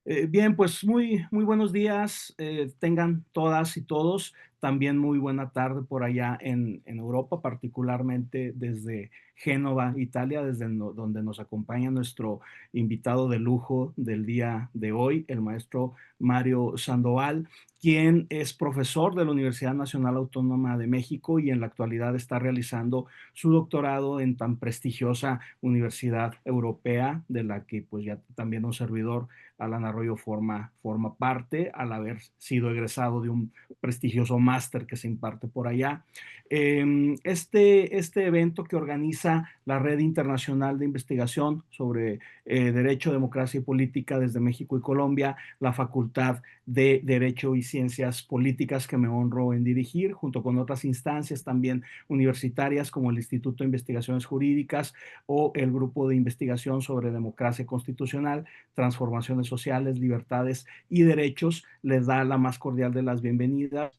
Bien, pues muy buenos días, tengan todas y todos. También muy buena tarde por allá en Europa, particularmente desde Génova, Italia, donde nos acompaña nuestro invitado de lujo del día de hoy, el maestro Mario Sandoval, quien es profesor de la Universidad Nacional Autónoma de México y en la actualidad está realizando su doctorado en tan prestigiosa universidad europea, de la que pues ya también un servidor Alan Arroyo forma parte al haber sido egresado de un prestigioso máster que se imparte por allá. Este evento que organiza la Red Internacional de Investigación sobre Derecho, Democracia y Política desde México y Colombia, la Facultad de Derecho y Ciencias Políticas que me honro en dirigir, junto con otras instancias también universitarias como el Instituto de Investigaciones Jurídicas o el Grupo de Investigación sobre Democracia Constitucional, Transformaciones Sociales, Libertades y Derechos, les da la más cordial de las bienvenidas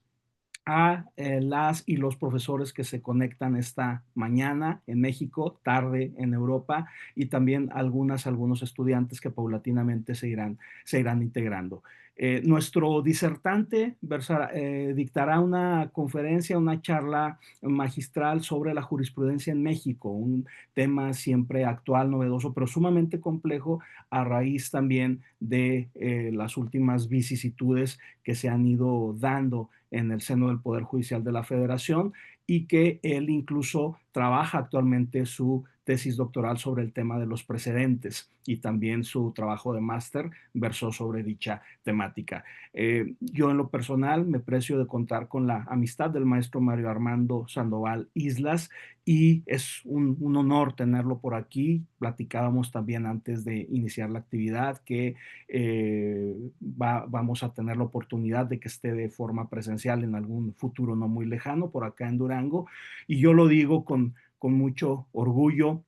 a las y los profesores que se conectan esta mañana en México, tarde en Europa, y también algunos estudiantes que paulatinamente se irán integrando. Nuestro disertante dictará una conferencia, una charla magistral sobre la jurisprudencia en México, un tema siempre actual, novedoso, pero sumamente complejo a raíz también de las últimas vicisitudes que se han ido dando en el seno del Poder Judicial de la Federación y que él incluso trabaja actualmente su tesis doctoral sobre el tema de los precedentes y también su trabajo de máster versó sobre dicha temática. Yo en lo personal me precio de contar con la amistad del maestro Mario Armando Sandoval Islas y es un honor tenerlo por aquí. Platicábamos también antes de iniciar la actividad que vamos a tener la oportunidad de que esté de forma presencial en algún futuro no muy lejano por acá en Durango. Y yo lo digo con mucho orgullo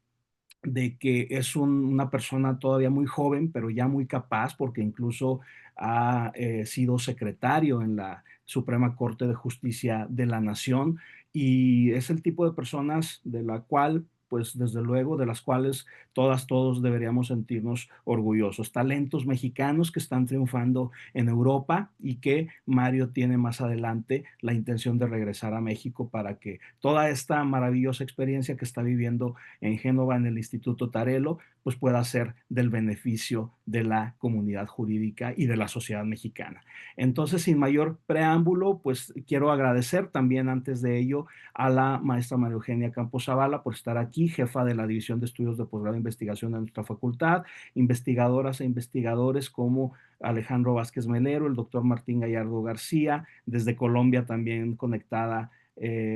de que es una persona todavía muy joven, pero ya muy capaz, porque incluso ha sido secretario en la Suprema Corte de Justicia de la Nación y es el tipo de personas de la cual pues desde luego de las cuales todos deberíamos sentirnos orgullosos. Talentos mexicanos que están triunfando en Europa y que Mario tiene más adelante la intención de regresar a México para que toda esta maravillosa experiencia que está viviendo en Génova, en el Instituto Tarelo, pues pueda ser del beneficio de la comunidad jurídica y de la sociedad mexicana. Entonces, sin mayor preámbulo, pues quiero agradecer también antes de ello a la maestra María Eugenia Campos Zavala por estar aquí, jefa de la División de Estudios de Posgrado e Investigación de nuestra facultad, investigadoras e investigadores como Alejandro Vázquez Melero, el doctor Martín Gallardo García, desde Colombia también conectada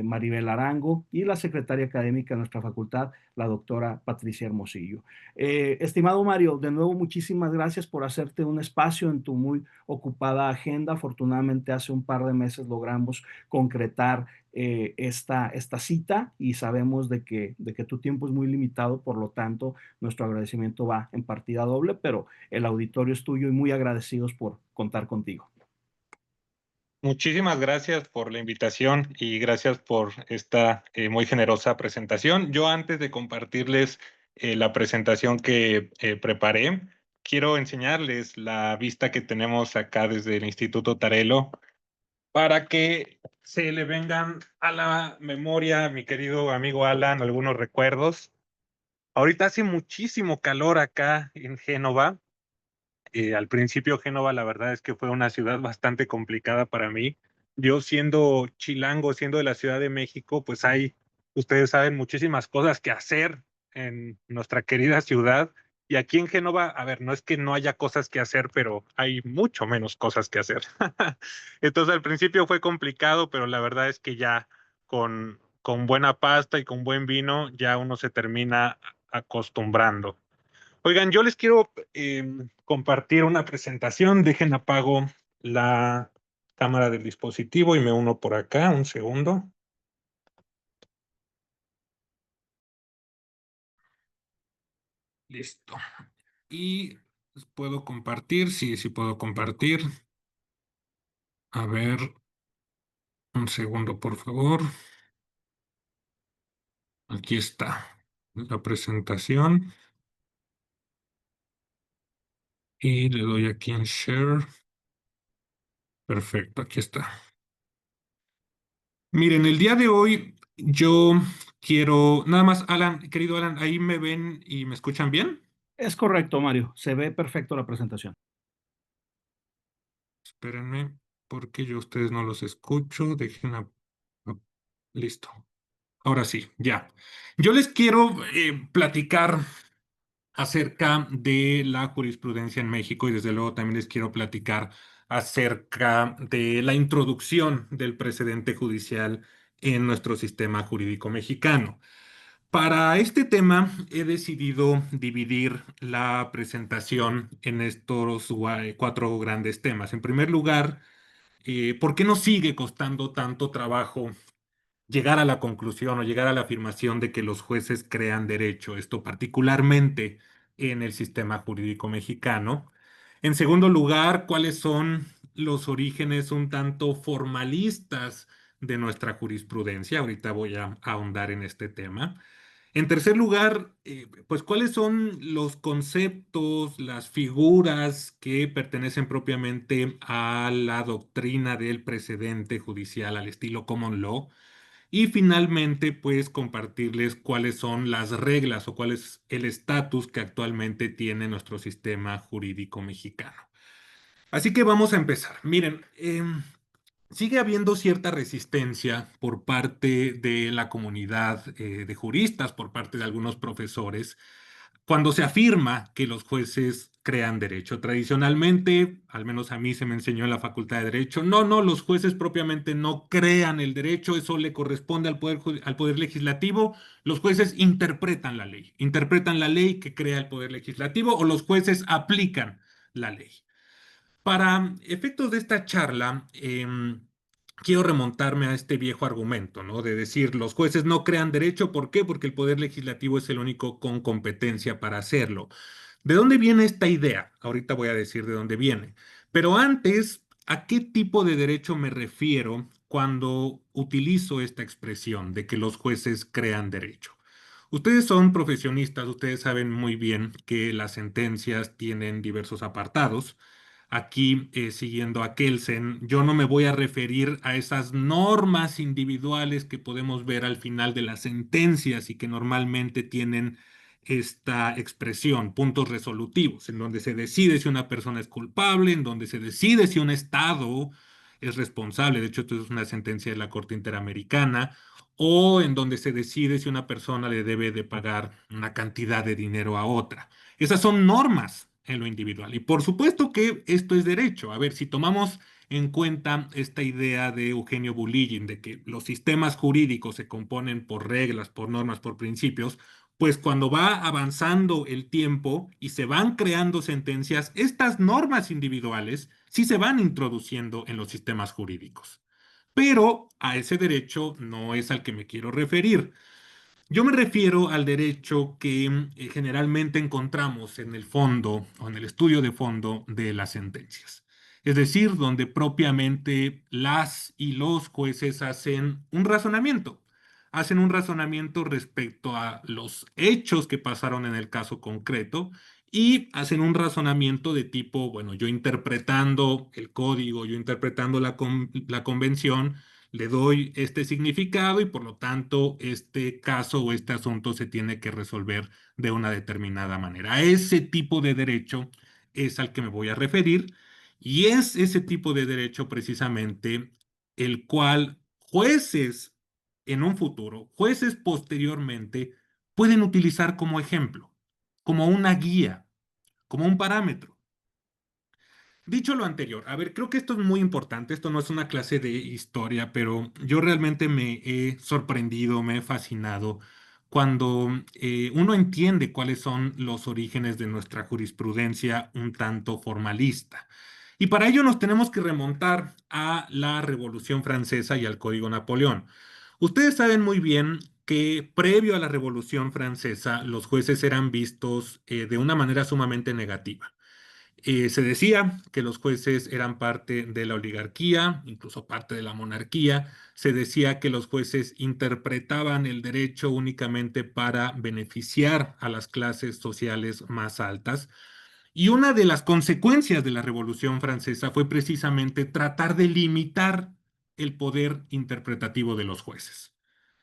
Maribel Arango y la secretaria académica de nuestra facultad, la doctora Patricia Hermosillo. Estimado Mario, de nuevo muchísimas gracias por hacerte un espacio en tu muy ocupada agenda. Afortunadamente hace un par de meses logramos concretar esta cita y sabemos de que tu tiempo es muy limitado, por lo tanto nuestro agradecimiento va en partida doble, pero el auditorio es tuyo y muy agradecidos por contar contigo. Muchísimas gracias por la invitación y gracias por esta muy generosa presentación. Yo antes de compartirles la presentación que preparé, quiero enseñarles la vista que tenemos acá desde el Instituto Tarelo para que se le vengan a la memoria, mi querido amigo Alan, algunos recuerdos. Ahorita hace muchísimo calor acá en Génova. Al principio Génova, la verdad es que fue una ciudad bastante complicada para mí. Yo siendo chilango, siendo de la Ciudad de México, pues hay, ustedes saben, muchísimas cosas que hacer en nuestra querida ciudad. Y aquí en Génova, a ver, no es que no haya cosas que hacer, pero hay mucho menos cosas que hacer. Entonces al principio fue complicado, pero la verdad es que ya con buena pasta y con buen vino, ya uno se termina acostumbrando. Oigan, yo les quiero compartir una presentación. Dejen apago la cámara del dispositivo y me uno por acá. Un segundo. Listo. Y puedo compartir. Sí, sí puedo compartir. A ver, un segundo, por favor. Aquí está la presentación. Y le doy aquí en Share. Perfecto, aquí está. Miren, el día de hoy yo quiero, nada más, Alan, querido Alan, ¿ahí me ven y me escuchan bien? Es correcto, Mario. Se ve perfecto la presentación. Espérenme, porque yo a ustedes no los escucho. Listo. Ahora sí, ya. Yo les quiero platicar acerca de la jurisprudencia en México y desde luego también les quiero platicar acerca de la introducción del precedente judicial en nuestro sistema jurídico mexicano. Para este tema he decidido dividir la presentación en estos cuatro grandes temas. En primer lugar, ¿por qué nos sigue costando tanto trabajo llegar a la conclusión o llegar a la afirmación de que los jueces crean derecho? Esto particularmente en el sistema jurídico mexicano. En segundo lugar, ¿cuáles son los orígenes un tanto formalistas de nuestra jurisprudencia? Ahorita voy a ahondar en este tema. En tercer lugar, pues cuáles son los conceptos, las figuras que pertenecen propiamente a la doctrina del precedente judicial al estilo common law. Y finalmente, pues compartirles cuáles son las reglas o cuál es el estatus que actualmente tiene nuestro sistema jurídico mexicano. Así que vamos a empezar. Miren, sigue habiendo cierta resistencia por parte de la comunidad de juristas, por parte de algunos profesores, cuando se afirma que los jueces crean derecho. Tradicionalmente, al menos a mí se me enseñó en la Facultad de Derecho, no, los jueces propiamente no crean el derecho, eso le corresponde al poder legislativo. Los jueces interpretan la ley que crea el poder legislativo o los jueces aplican la ley. Para efectos de esta charla, quiero remontarme a este viejo argumento, ¿no? De decir, los jueces no crean derecho, ¿por qué? Porque el Poder Legislativo es el único con competencia para hacerlo. ¿De dónde viene esta idea? Ahorita voy a decir de dónde viene. Pero antes, ¿a qué tipo de derecho me refiero cuando utilizo esta expresión de que los jueces crean derecho? Ustedes son profesionistas, ustedes saben muy bien que las sentencias tienen diversos apartados. Aquí, siguiendo a Kelsen, yo no me voy a referir a esas normas individuales que podemos ver al final de las sentencias y que normalmente tienen esta expresión, puntos resolutivos, en donde se decide si una persona es culpable, en donde se decide si un Estado es responsable. De hecho, esto es una sentencia de la Corte Interamericana, o en donde se decide si una persona le debe de pagar una cantidad de dinero a otra. Esas son normas en lo individual. Y por supuesto que esto es derecho. A ver, si tomamos en cuenta esta idea de Eugenio Bullrich de que los sistemas jurídicos se componen por reglas, por normas, por principios, pues cuando va avanzando el tiempo y se van creando sentencias, estas normas individuales sí se van introduciendo en los sistemas jurídicos. Pero a ese derecho no es al que me quiero referir. Yo me refiero al derecho que generalmente encontramos en el fondo o en el estudio de fondo de las sentencias. Es decir, donde propiamente las y los jueces hacen un razonamiento respecto a los hechos que pasaron en el caso concreto y hacen un razonamiento de tipo, bueno, yo interpretando el código, yo interpretando la convención, le doy este significado y por lo tanto este caso o este asunto se tiene que resolver de una determinada manera. A ese tipo de derecho es al que me voy a referir y es ese tipo de derecho precisamente el cual jueces en un futuro, jueces posteriormente, pueden utilizar como ejemplo, como una guía, como un parámetro. Dicho lo anterior, a ver, creo que esto es muy importante, esto no es una clase de historia, pero yo realmente me he sorprendido, me he fascinado cuando uno entiende cuáles son los orígenes de nuestra jurisprudencia un tanto formalista. Y para ello nos tenemos que remontar a la Revolución Francesa y al Código Napoleón. Ustedes saben muy bien que previo a la Revolución Francesa los jueces eran vistos de una manera sumamente negativa. Se decía que los jueces eran parte de la oligarquía, incluso parte de la monarquía. Se decía que los jueces interpretaban el derecho únicamente para beneficiar a las clases sociales más altas. Y una de las consecuencias de la Revolución Francesa fue precisamente tratar de limitar el poder interpretativo de los jueces.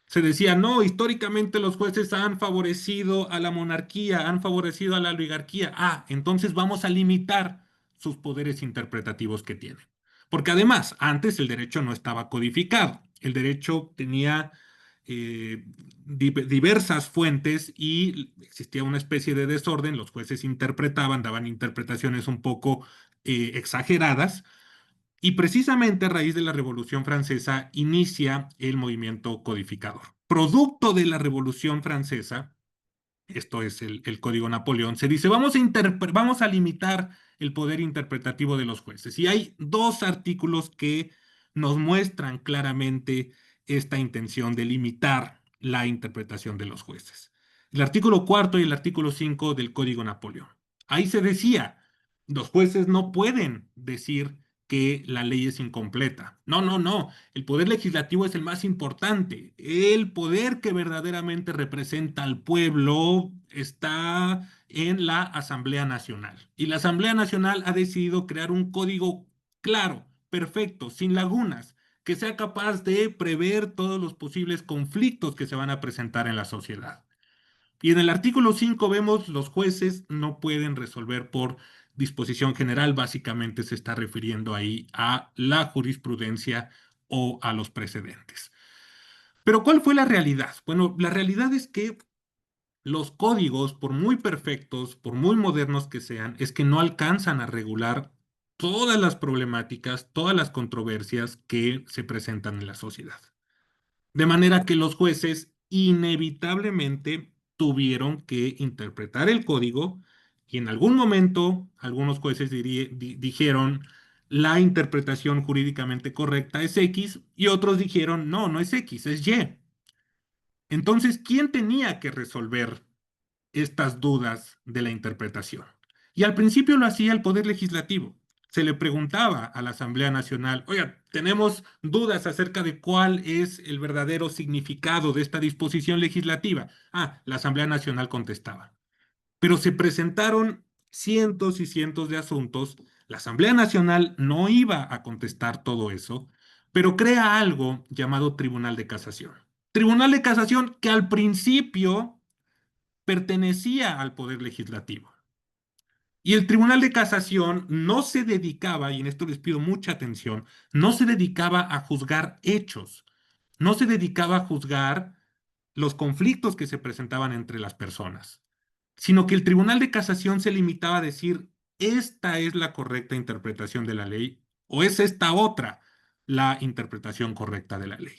Se decía, no, históricamente los jueces han favorecido a la monarquía, han favorecido a la oligarquía. Ah, entonces vamos a limitar sus poderes interpretativos que tienen. Porque además, antes el derecho no estaba codificado. El derecho tenía diversas fuentes y existía una especie de desorden. Los jueces interpretaban, daban interpretaciones un poco exageradas y precisamente a raíz de la Revolución Francesa inicia el movimiento codificador. Producto de la Revolución Francesa, esto es el Código Napoleón, se dice, vamos a limitar el poder interpretativo de los jueces. Y hay dos artículos que nos muestran claramente esta intención de limitar la interpretación de los jueces. El artículo cuarto y el artículo 5 del Código Napoleón. Ahí se decía, los jueces no pueden decir que la ley es incompleta. No, no, no. El poder legislativo es el más importante. El poder que verdaderamente representa al pueblo está en la Asamblea Nacional. Y la Asamblea Nacional ha decidido crear un código claro, perfecto, sin lagunas, que sea capaz de prever todos los posibles conflictos que se van a presentar en la sociedad. Y en el artículo 5 vemos los jueces no pueden resolver por disposición general, básicamente se está refiriendo ahí a la jurisprudencia o a los precedentes. Pero ¿cuál fue la realidad? Bueno, la realidad es que los códigos, por muy perfectos, por muy modernos que sean, es que no alcanzan a regular todas las problemáticas, todas las controversias que se presentan en la sociedad. De manera que los jueces inevitablemente tuvieron que interpretar el código y en algún momento algunos jueces dijeron la interpretación jurídicamente correcta es X y otros dijeron no, no es X, es Y. Entonces, ¿quién tenía que resolver estas dudas de la interpretación? Y al principio lo hacía el Poder Legislativo. Se le preguntaba a la Asamblea Nacional, oiga, tenemos dudas acerca de cuál es el verdadero significado de esta disposición legislativa. Ah, la Asamblea Nacional contestaba. Pero se presentaron cientos y cientos de asuntos. La Asamblea Nacional no iba a contestar todo eso, pero crea algo llamado Tribunal de Casación. Tribunal de Casación que al principio pertenecía al Poder Legislativo. Y el Tribunal de Casación no se dedicaba, y en esto les pido mucha atención, no se dedicaba a juzgar hechos, no se dedicaba a juzgar los conflictos que se presentaban entre las personas, sino que el Tribunal de Casación se limitaba a decir, esta es la correcta interpretación de la ley o es esta otra la interpretación correcta de la ley.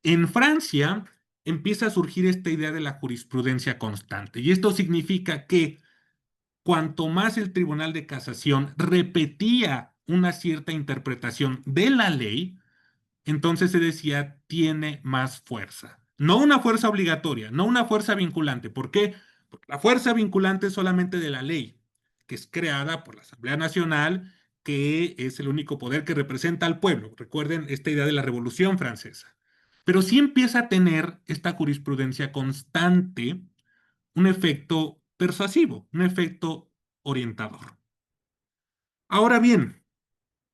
En Francia empieza a surgir esta idea de la jurisprudencia constante, y esto significa que cuanto más el Tribunal de Casación repetía una cierta interpretación de la ley, entonces se decía tiene más fuerza. No una fuerza obligatoria, no una fuerza vinculante. ¿Por qué? Porque la fuerza vinculante es solamente de la ley, que es creada por la Asamblea Nacional, que es el único poder que representa al pueblo. Recuerden esta idea de la Revolución Francesa. Pero sí empieza a tener esta jurisprudencia constante un efecto persuasivo, un efecto orientador. Ahora bien,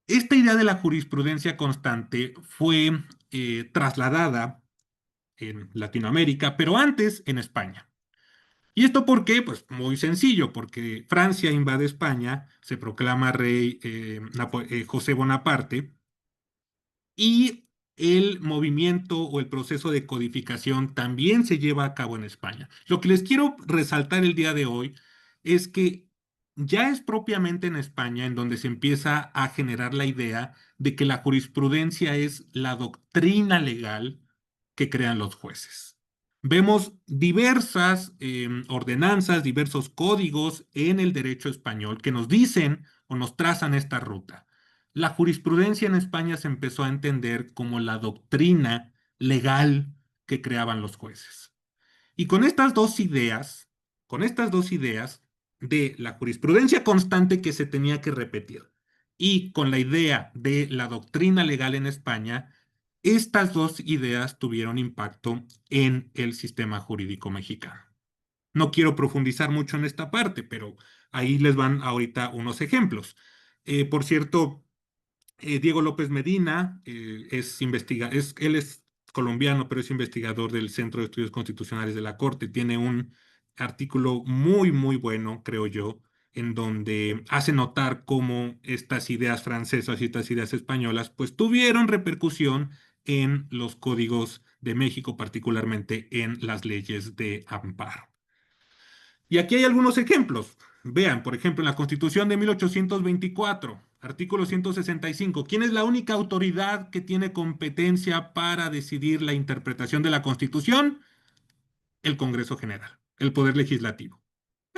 esta idea de la jurisprudencia constante fue trasladada en Latinoamérica, pero antes en España. ¿Y esto por qué? Pues muy sencillo, porque Francia invade España, se proclama rey José Bonaparte, y el movimiento o el proceso de codificación también se lleva a cabo en España. Lo que les quiero resaltar el día de hoy es que ya es propiamente en España en donde se empieza a generar la idea de que la jurisprudencia es la doctrina legal que crean los jueces. Vemos diversas ordenanzas, diversos códigos en el derecho español que nos dicen o nos trazan esta ruta. La jurisprudencia en España se empezó a entender como la doctrina legal que creaban los jueces. Y con estas dos ideas de la jurisprudencia constante que se tenía que repetir y con la idea de la doctrina legal en España, estas dos ideas tuvieron impacto en el sistema jurídico mexicano. No quiero profundizar mucho en esta parte, pero ahí les van ahorita unos ejemplos. Por cierto, Diego López Medina él es colombiano, pero es investigador del Centro de Estudios Constitucionales de la Corte. Tiene un artículo muy, muy bueno, creo yo, en donde hace notar cómo estas ideas francesas y estas ideas españolas, pues tuvieron repercusión en los códigos de México, particularmente en las leyes de amparo. Y aquí hay algunos ejemplos. Vean, por ejemplo, en la Constitución de 1824, artículo 165, ¿quién es la única autoridad que tiene competencia para decidir la interpretación de la Constitución? El Congreso General, el Poder Legislativo.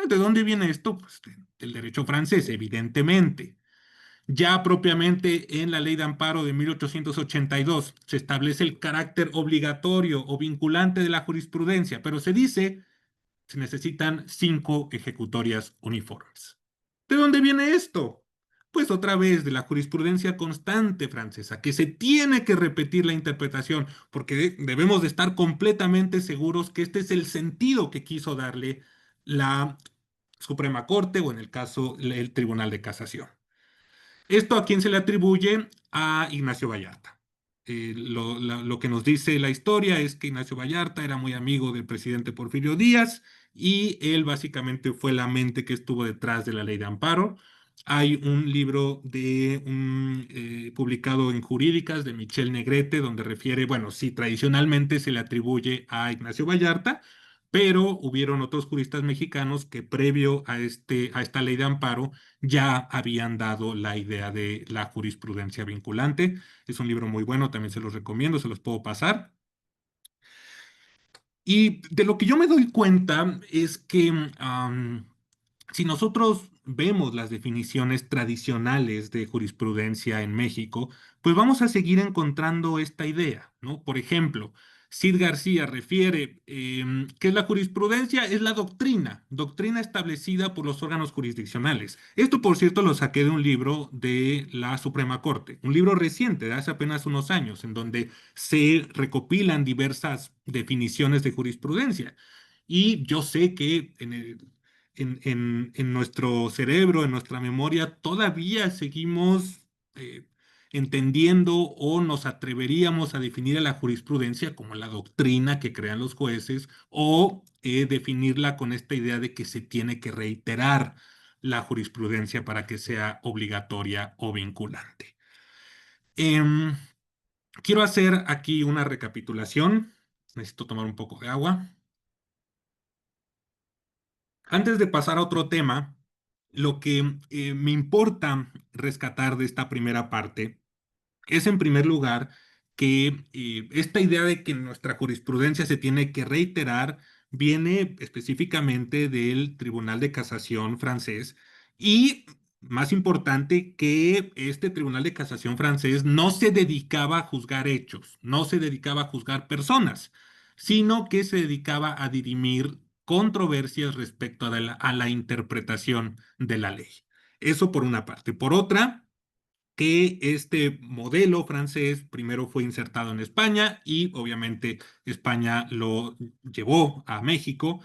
¿De dónde viene esto? Pues del derecho francés, evidentemente. Ya propiamente en la Ley de Amparo de 1882 se establece el carácter obligatorio o vinculante de la jurisprudencia, pero se necesitan 5 ejecutorias uniformes. ¿De dónde viene esto? Pues otra vez de la jurisprudencia constante francesa, que se tiene que repetir la interpretación, porque debemos de estar completamente seguros que este es el sentido que quiso darle la Suprema Corte o en el caso el Tribunal de Casación. ¿Esto a quién se le atribuye? A Ignacio Vallarta. Lo que nos dice la historia es que Ignacio Vallarta era muy amigo del presidente Porfirio Díaz y él básicamente fue la mente que estuvo detrás de la ley de amparo. Hay un libro publicado en Jurídicas de Michel Negrete donde refiere, bueno, sí, tradicionalmente se le atribuye a Ignacio Vallarta, pero hubieron otros juristas mexicanos que previo a esta ley de amparo ya habían dado la idea de la jurisprudencia vinculante. Es un libro muy bueno, también se los recomiendo, se los puedo pasar. Y de lo que yo me doy cuenta es que si nosotros vemos las definiciones tradicionales de jurisprudencia en México, pues vamos a seguir encontrando esta idea, ¿no? Por ejemplo, Cid García refiere que la jurisprudencia es la doctrina establecida por los órganos jurisdiccionales. Esto, por cierto, lo saqué de un libro de la Suprema Corte, un libro reciente, de hace apenas unos años, en donde se recopilan diversas definiciones de jurisprudencia. Y yo sé que en nuestro cerebro, en nuestra memoria, todavía seguimos entendiendo o nos atreveríamos a definir a la jurisprudencia como la doctrina que crean los jueces o definirla con esta idea de que se tiene que reiterar la jurisprudencia para que sea obligatoria o vinculante. Em, Quiero hacer aquí una recapitulación. Necesito tomar un poco de agua. Antes de pasar a otro tema, lo que me importa rescatar de esta primera parte es, en primer lugar, que esta idea de que nuestra jurisprudencia se tiene que reiterar viene específicamente del Tribunal de Casación francés y, más importante, que este Tribunal de Casación francés no se dedicaba a juzgar hechos, no se dedicaba a juzgar personas, sino que se dedicaba a dirimir controversias respecto a la interpretación de la ley. Eso por una parte. Por otra, que este modelo francés primero fue insertado en España y obviamente España lo llevó a México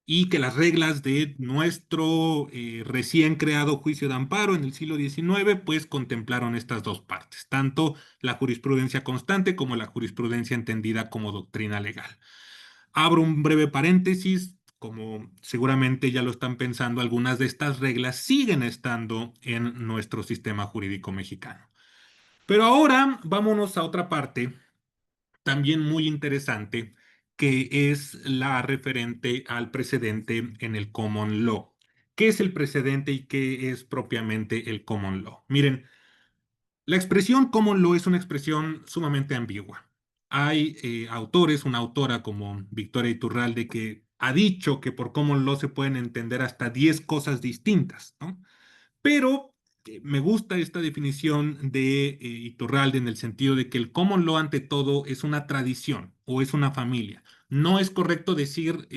y que las reglas de nuestro recién creado juicio de amparo en el siglo XIX pues contemplaron estas dos partes, tanto la jurisprudencia constante como la jurisprudencia entendida como doctrina legal. Abro un breve paréntesis. Como seguramente ya lo están pensando, algunas de estas reglas siguen estando en nuestro sistema jurídico mexicano. Pero ahora vámonos a otra parte, también muy interesante, que es la referente al precedente en el common law. ¿Qué es el precedente y qué es propiamente el common law? Miren, la expresión common law es una expresión sumamente ambigua. Hay autores, una autora como Victoria Iturralde, que ha dicho que por common law se pueden entender hasta 10 cosas distintas, ¿no? Pero me gusta esta definición de Iturralde en el sentido de que el common law ante todo es una tradición o es una familia. No es correcto decir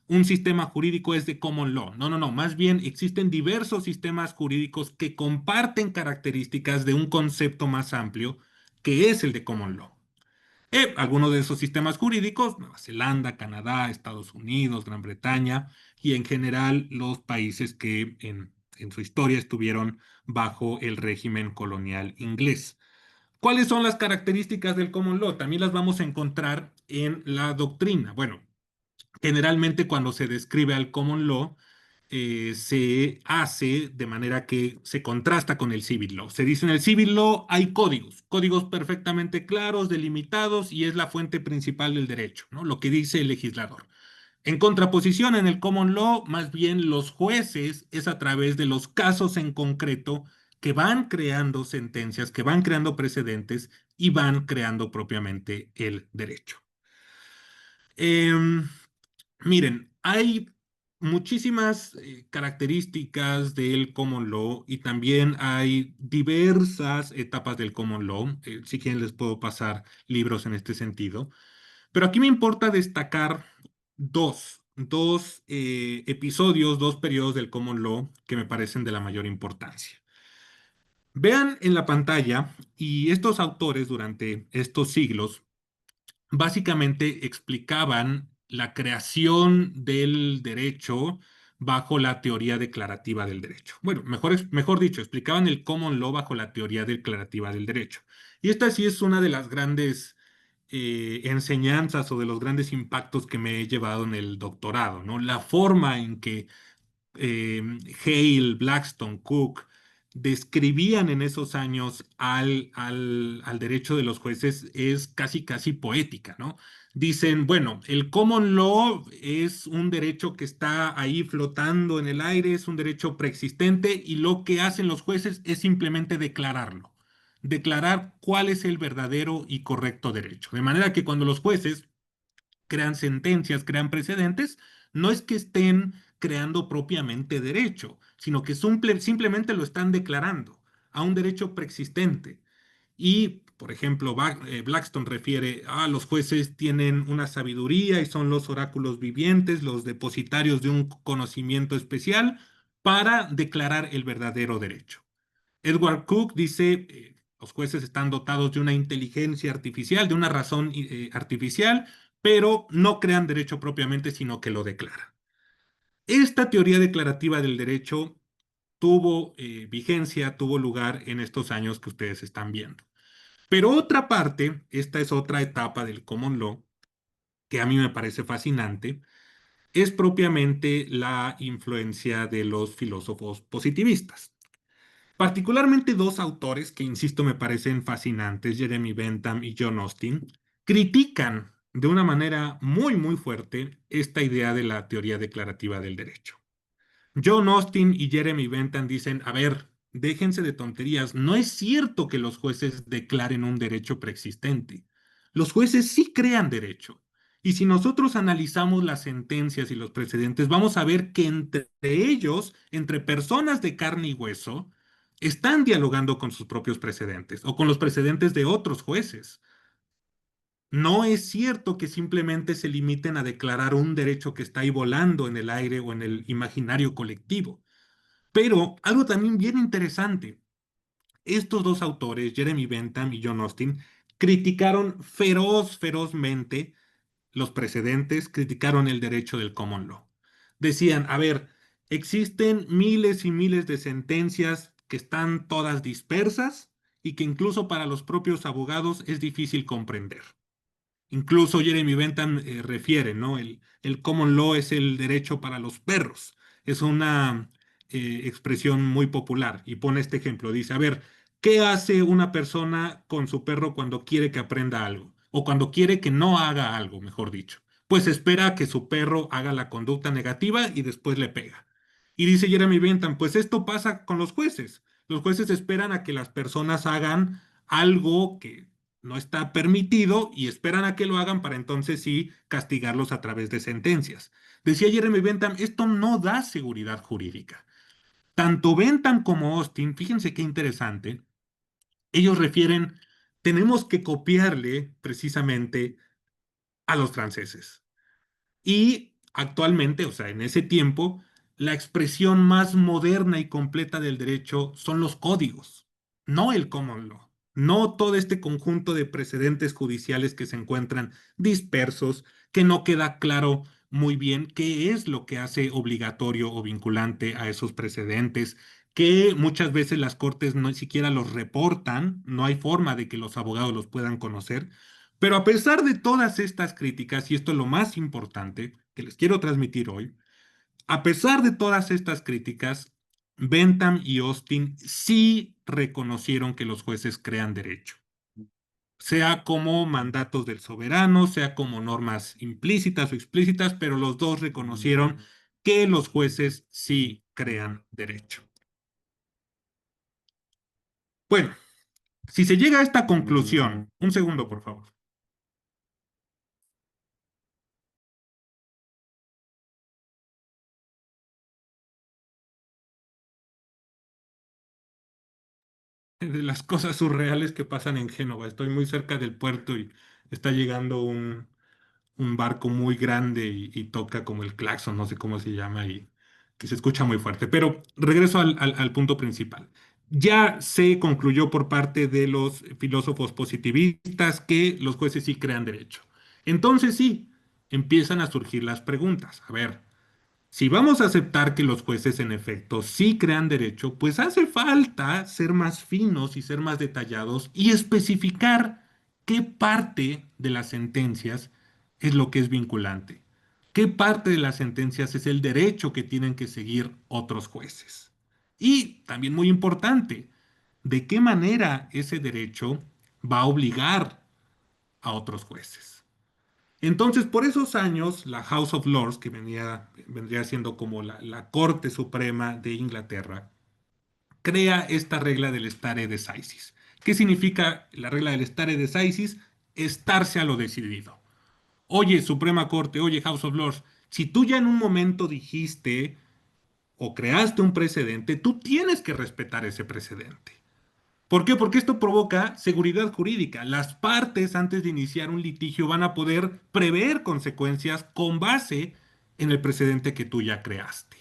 un sistema jurídico es de common law. No, no, no. Más bien existen diversos sistemas jurídicos que comparten características de un concepto más amplio que es el de common law. Algunos de esos sistemas jurídicos, Nueva Zelanda, Canadá, Estados Unidos, Gran Bretaña y en general los países que en su historia estuvieron bajo el régimen colonial inglés. ¿Cuáles son las características del common law? También las vamos a encontrar en la doctrina. Bueno, generalmente cuando se describe al common law, se hace de manera que se contrasta con el civil law. Se dice en el civil law hay códigos, códigos perfectamente claros, delimitados y es la fuente principal del derecho, ¿no? Lo que dice el legislador. En contraposición, en el common law, más bien los jueces es a través de los casos en concreto que van creando sentencias, que van creando precedentes y van creando propiamente el derecho. Em, Miren, hay muchísimas características del common law y también hay diversas etapas del common law. Si quieren les puedo pasar libros en este sentido. Pero aquí me importa destacar dos episodios, dos periodos del common law que me parecen de la mayor importancia. Vean en la pantalla, y estos autores durante estos siglos básicamente explicaban la creación del derecho bajo la teoría declarativa del derecho. Bueno, mejor dicho, explicaban el common law bajo la teoría declarativa del derecho. Y esta sí es una de las grandes enseñanzas o de los grandes impactos que me he llevado en el doctorado, ¿no? La forma en que eh, Hale, Blackstone, Cook, describían en esos años al derecho de los jueces es casi, casi poética, ¿no? Dicen, bueno, el common law es un derecho que está ahí flotando en el aire, es un derecho preexistente y lo que hacen los jueces es simplemente declararlo, declarar cuál es el verdadero y correcto derecho. De manera que cuando los jueces crean sentencias, crean precedentes, no es que estén creando propiamente derecho, sino que simplemente lo están declarando a un derecho preexistente. Y, por ejemplo, Blackstone refiere a los jueces tienen una sabiduría y son los oráculos vivientes, los depositarios de un conocimiento especial para declarar el verdadero derecho. Edward Cook dice, los jueces están dotados de una inteligencia artificial, de una razón artificial, pero no crean derecho propiamente, sino que lo declaran. Esta teoría declarativa del derecho tuvo vigencia, tuvo lugar en estos años que ustedes están viendo. Pero otra parte, esta es otra etapa del common law, que a mí me parece fascinante, es propiamente la influencia de los filósofos positivistas. Particularmente dos autores que, insisto, me parecen fascinantes, Jeremy Bentham y John Austin, critican de una manera muy, muy fuerte esta idea de la teoría declarativa del derecho. John Austin y Jeremy Bentham dicen, a ver, déjense de tonterías, no es cierto que los jueces declaren un derecho preexistente. Los jueces sí crean derecho. Y si nosotros analizamos las sentencias y los precedentes, vamos a ver que entre ellos, entre personas de carne y hueso, están dialogando con sus propios precedentes o con los precedentes de otros jueces. No es cierto que simplemente se limiten a declarar un derecho que está ahí volando en el aire o en el imaginario colectivo. Pero algo también bien interesante, estos dos autores, Jeremy Bentham y John Austin, criticaron ferozmente los precedentes, criticaron el derecho del common law. Decían, a ver, existen miles y miles de sentencias que están todas dispersas y que incluso para los propios abogados es difícil comprender. Incluso Jeremy Bentham refiere, ¿no? El common law es el derecho para los perros. Es una expresión muy popular y pone este ejemplo. Dice, a ver, ¿qué hace una persona con su perro cuando quiere que aprenda algo? O cuando quiere que no haga algo, mejor dicho. Pues espera a que su perro haga la conducta negativa y después le pega. Y dice Jeremy Bentham, pues esto pasa con los jueces. Los jueces esperan a que las personas hagan algo que no está permitido y esperan a que lo hagan para entonces sí castigarlos a través de sentencias. Decía Jeremy Bentham, esto no da seguridad jurídica. Tanto Bentham como Austin, fíjense qué interesante, ellos refieren, tenemos que copiarle precisamente a los franceses. Y actualmente, o sea, en ese tiempo, la expresión más moderna y completa del derecho son los códigos, no el common law. no todo este conjunto de precedentes judiciales que se encuentran dispersos, que no queda claro muy bien qué es lo que hace obligatorio o vinculante a esos precedentes, que muchas veces las cortes no siquiera los reportan, no hay forma de que los abogados los puedan conocer. Pero a pesar de todas estas críticas, y esto es lo más importante que les quiero transmitir hoy, a pesar de todas estas críticas, Bentham y Austin sí reconocieron que los jueces crean derecho, sea como mandatos del soberano, sea como normas implícitas o explícitas, pero los dos reconocieron que los jueces sí crean derecho. Bueno, si se llega a esta conclusión, un segundo, por favor. De las cosas surreales que pasan en Génova. Estoy muy cerca del puerto y está llegando un barco muy grande y toca como el claxon, no sé cómo se llama, y que se escucha muy fuerte. Pero regreso al punto principal. Ya se concluyó por parte de los filósofos positivistas que los jueces sí crean derecho. Entonces sí, empiezan a surgir las preguntas. A ver, si vamos a aceptar que los jueces en efecto sí crean derecho, pues hace falta ser más finos y ser más detallados y especificar qué parte de las sentencias es lo que es vinculante, qué parte de las sentencias es el derecho que tienen que seguir otros jueces. Y también muy importante, de qué manera ese derecho va a obligar a otros jueces. Entonces, por esos años, la House of Lords, que vendría siendo como la Corte Suprema de Inglaterra, crea esta regla del stare decisis. ¿Qué significa la regla del stare decisis? Estarse a lo decidido. Oye, Suprema Corte, oye, House of Lords, si tú ya en un momento dijiste o creaste un precedente, tú tienes que respetar ese precedente. ¿Por qué? Porque esto provoca seguridad jurídica. Las partes, antes de iniciar un litigio, van a poder prever consecuencias con base en el precedente que tú ya creaste.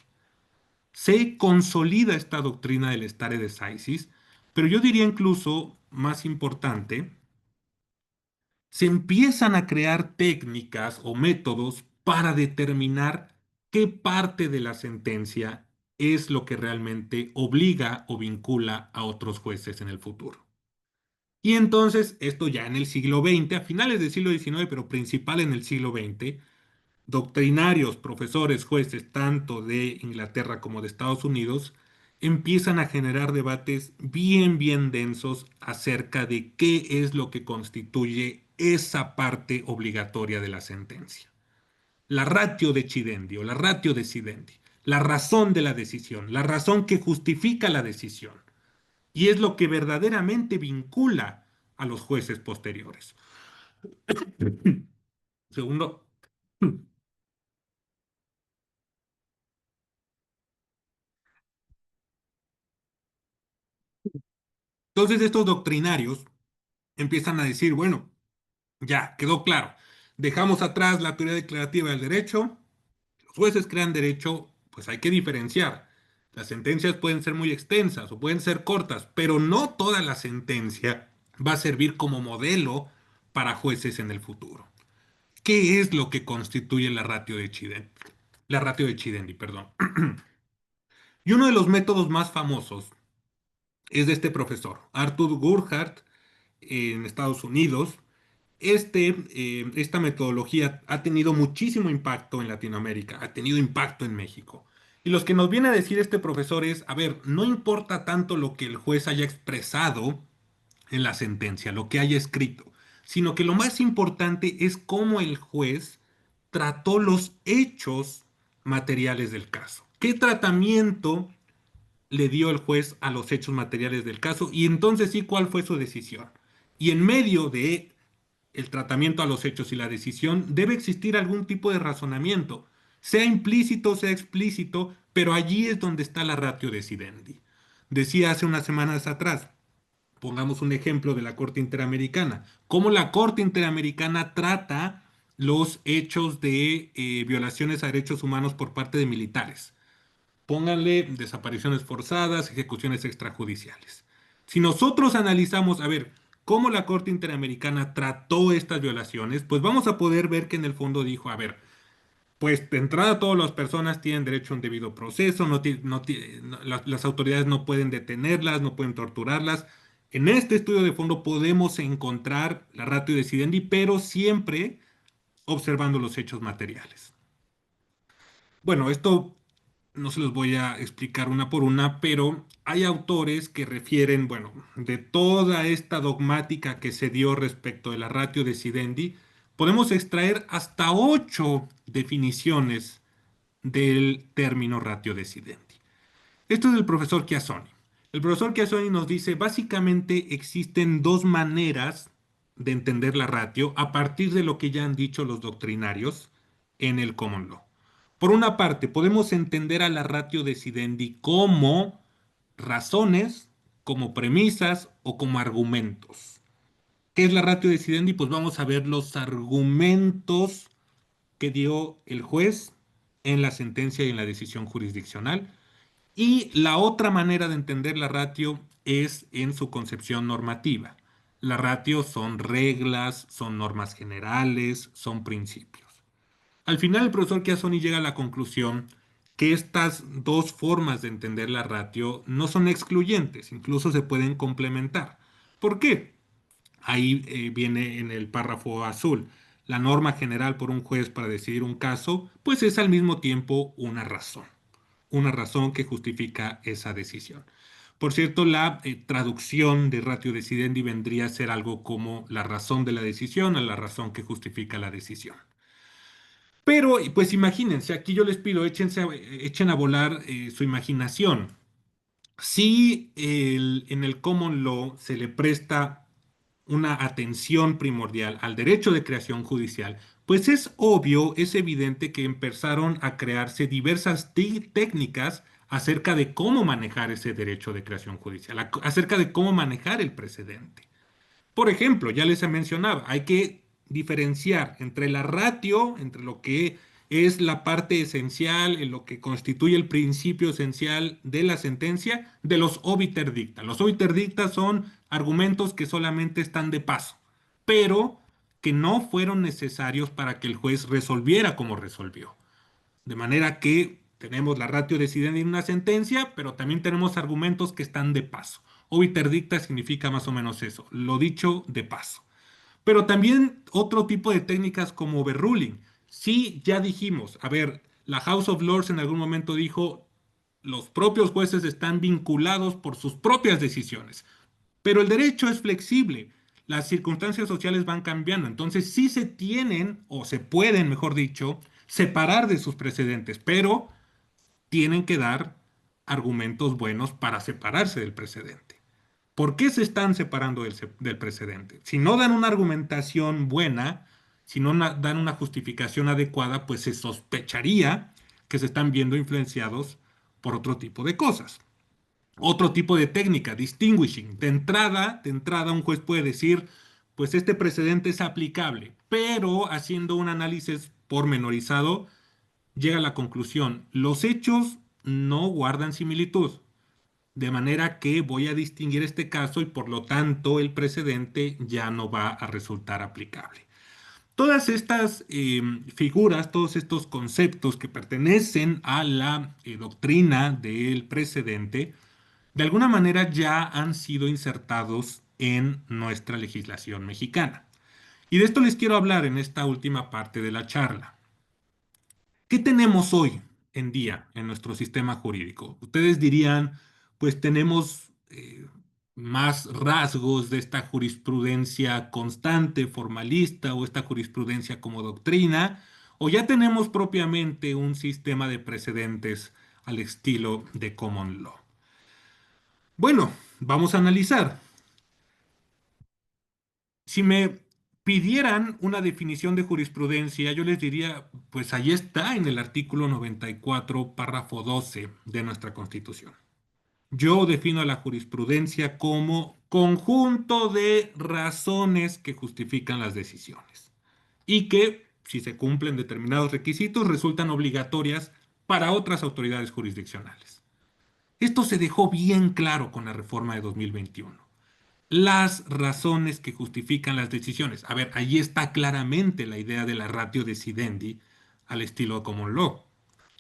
Se consolida esta doctrina del stare decisis, pero yo diría incluso más importante, se empiezan a crear técnicas o métodos para determinar qué parte de la sentencia es lo que realmente obliga o vincula a otros jueces en el futuro. Y entonces, esto ya en el siglo XX, a finales del siglo XIX, pero principal en el siglo XX, doctrinarios, profesores, jueces, tanto de Inglaterra como de Estados Unidos, empiezan a generar debates bien densos acerca de qué es lo que constituye esa parte obligatoria de la sentencia. La ratio decidendi o la ratio decidendi, la razón de la decisión, la razón que justifica la decisión. Y es lo que verdaderamente vincula a los jueces posteriores. Segundo, entonces estos doctrinarios empiezan a decir, bueno, ya quedó claro, dejamos atrás la teoría declarativa del derecho, los jueces crean derecho, pues hay que diferenciar. Las sentencias pueden ser muy extensas o pueden ser cortas, pero no toda la sentencia va a servir como modelo para jueces en el futuro. ¿Qué es lo que constituye la ratio decidendi? La ratio decidendi, perdón. Y uno de los métodos más famosos es de este profesor, Arthur Gurhart, en Estados Unidos. Esta metodología ha tenido muchísimo impacto en Latinoamérica, ha tenido impacto en México. Y lo que nos viene a decir este profesor es, a ver, no importa tanto lo que el juez haya expresado en la sentencia, lo que haya escrito, sino que lo más importante es cómo el juez trató los hechos materiales del caso. ¿Qué tratamiento le dio el juez a los hechos materiales del caso? Y entonces sí, ¿cuál fue su decisión? Y en medio de el tratamiento a los hechos y la decisión debe existir algún tipo de razonamiento, sea implícito, sea explícito, pero allí es donde está la ratio decidendi. Decía hace unas semanas atrás, pongamos un ejemplo de la Corte Interamericana, cómo la Corte Interamericana trata los hechos de violaciones a derechos humanos por parte de militares. Pónganle desapariciones forzadas, ejecuciones extrajudiciales. Si nosotros analizamos, a ver, cómo la Corte Interamericana trató estas violaciones, pues vamos a poder ver que en el fondo dijo, a ver, pues de entrada todas las personas tienen derecho a un debido proceso, las autoridades no pueden detenerlas, no pueden torturarlas. En este estudio de fondo podemos encontrar la ratio decidendi, pero siempre observando los hechos materiales. Bueno, esto no se los voy a explicar una por una, pero hay autores que refieren, bueno, de toda esta dogmática que se dio respecto de la ratio decidendi, podemos extraer hasta 8 definiciones del término ratio decidendi. Esto es del profesor Chiassoni. El profesor Chiassoni nos dice, básicamente existen dos maneras de entender la ratio a partir de lo que ya han dicho los doctrinarios en el common law. Por una parte, podemos entender a la ratio decidendi como razones, como premisas o como argumentos. ¿Qué es la ratio decidendi? Pues vamos a ver los argumentos que dio el juez en la sentencia y en la decisión jurisdiccional. Y la otra manera de entender la ratio es en su concepción normativa. La ratio son reglas, son normas generales, son principios. Al final el profesor Chiassoni llega a la conclusión que estas dos formas de entender la ratio no son excluyentes, incluso se pueden complementar. ¿Por qué? Ahí viene en el párrafo azul. La norma general por un juez para decidir un caso, pues es al mismo tiempo una razón que justifica esa decisión. Por cierto, la traducción de ratio decidendi vendría a ser algo como la razón de la decisión a la razón que justifica la decisión. Pero, pues imagínense, aquí yo les pido, echen a volar su imaginación. Si en el common law se le presta una atención primordial al derecho de creación judicial, pues es obvio, es evidente que empezaron a crearse diversas técnicas acerca de cómo manejar ese derecho de creación judicial, acerca de cómo manejar el precedente. Por ejemplo, ya les he mencionado, hay que diferenciar entre la ratio, entre lo que es la parte esencial, en lo que constituye el principio esencial de la sentencia, de los obiter dicta. Los obiter dicta son argumentos que solamente están de paso, pero que no fueron necesarios para que el juez resolviera como resolvió. De manera que tenemos la ratio decidendi en una sentencia, pero también tenemos argumentos que están de paso. Obiter dicta significa más o menos eso, lo dicho de paso. Pero también otro tipo de técnicas como overruling. Sí, ya dijimos, a ver, la House of Lords en algún momento dijo, los propios jueces están vinculados por sus propias decisiones. Pero el derecho es flexible, las circunstancias sociales van cambiando, entonces sí se tienen, o se pueden, mejor dicho, separar de sus precedentes, pero tienen que dar argumentos buenos para separarse del precedente. ¿Por qué se están separando del precedente? Si no dan una argumentación buena, si no dan una justificación adecuada, pues se sospecharía que se están viendo influenciados por otro tipo de cosas. Otro tipo de técnica, distinguishing. De entrada, un juez puede decir, pues este precedente es aplicable, pero haciendo un análisis pormenorizado, llega a la conclusión, los hechos no guardan similitud, de manera que voy a distinguir este caso y por lo tanto el precedente ya no va a resultar aplicable. Todas estas figuras, todos estos conceptos que pertenecen a la doctrina del precedente, de alguna manera ya han sido insertados en nuestra legislación mexicana. Y de esto les quiero hablar en esta última parte de la charla. ¿Qué tenemos hoy en día en nuestro sistema jurídico? Ustedes dirían, pues tenemos más rasgos de esta jurisprudencia constante, formalista, o esta jurisprudencia como doctrina, o ya tenemos propiamente un sistema de precedentes al estilo de common law. Bueno, vamos a analizar. Si me pidieran una definición de jurisprudencia, yo les diría, pues ahí está en el artículo 94, párrafo 12 de nuestra Constitución. Yo defino la jurisprudencia como conjunto de razones que justifican las decisiones y que, si se cumplen determinados requisitos, resultan obligatorias para otras autoridades jurisdiccionales. Esto se dejó bien claro con la reforma de 2021. las razones que justifican las decisiones. A ver, ahí está claramente la idea de la ratio decidendi al estilo common law.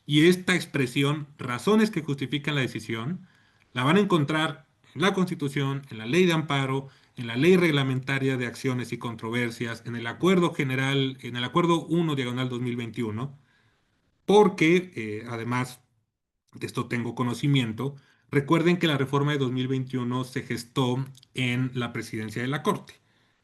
Y esta expresión, razones que justifican la decisión, la van a encontrar en la Constitución, en la Ley de Amparo, en la Ley Reglamentaria de Acciones y Controversias, en el Acuerdo General, en el Acuerdo 1/2021, porque además de esto tengo conocimiento. Recuerden que la reforma de 2021 se gestó en la presidencia de la Corte